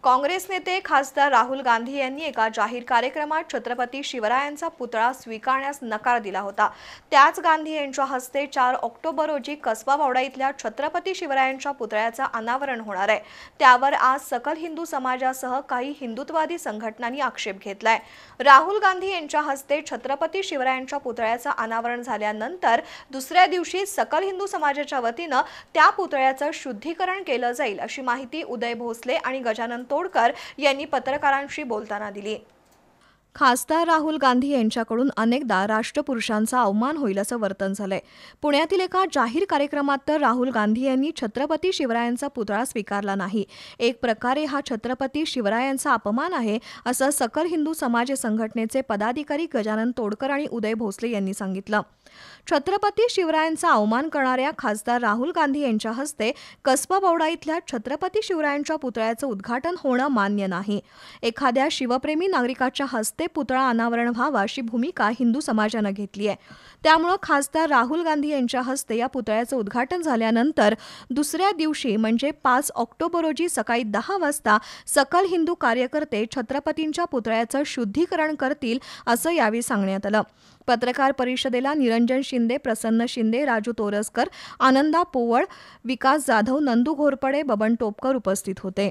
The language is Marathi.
काँग्रेस नेते खासदार राहुल गांधी यांनी एका जाहीर कार्यक्रमात छत्रपती शिवरायांचा पुतळा स्वीकारण्यास नकार दिला होता। त्याच गांधी यांच्या हस्ते 4 ऑक्टोबर रोजी कसबा बावडा इथल्या छत्रपती शिवरायांच्या पुतळ्याचं अनावरण होणार आहे। त्यावर आज सकल हिंदू समाजासह काही हिंदुत्ववादी संघटनांनी आक्षेप घेतलाय। राहुल गांधी यांच्या हस्ते छत्रपती शिवरायांच्या पुतळ्याचं अनावरण झाल्यानंतर दुसऱ्या दिवशी सकल हिंदू समाजाच्या वतीनं त्या पुतळ्याचं शुद्धीकरण केलं जाईल अशी माहिती उदय भोसले आणि गजानन तोडकर यांनी पत्रकारांशी बोलताना दिली। खासदार राहुल गांधी यांच्याकडून अनेकदा राष्ट्रपुरुषांचा अवमान होईल असं वर्तन झालंय। पुण्यातील एका जाहीर कार्यक्रमात तर राहुल गांधी यांनी छत्रपती शिवरायांचा पुतळा स्वीकारला नाही। एक प्रकारे हा छत्रपती शिवरायांचा अपमान आहे असं सकल हिंदू समाज संघटनेचे पदाधिकारी गजानन तोडकर आणि उदय भोसले यांनी सांगितलं। छत्रपती शिवरायांचा अवमान करणाऱ्या खासदार राहुल गांधी यांच्या हस्ते कसबा बावडा इथल्या छत्रपती शिवरायांच्या पुतळ्याचं उद्घाटन होणं मान्य नाही। एखाद्या शिवप्रेमी नागरिकाच्या हस्ते पुतळा अनावरण व्हावा अशी भूमिका हिंदू समाजानं घेतली आहे। त्यामुळे खासदार राहुल गांधी यांच्या हस्ते या पुतळ्याचं उद्घाटन झाल्यानंतर दुसऱ्या दिवशी म्हणजे 5 ऑक्टोबर रोजी सकाळी 10 वाजता सकल हिंदू कार्यकर्ते छत्रपतींच्या पुतळ्याचं शुद्धीकरण करतील असं यावेळी सांगण्यात आलं। पत्रकार परिषदेला निरंजन शिंदे, प्रसन्न शिंदे, राजू तोरसकर, आनंदा पोवळ, विकास जाधव, नंदू घोरपडे, बबन टोपकर उपस्थित होते।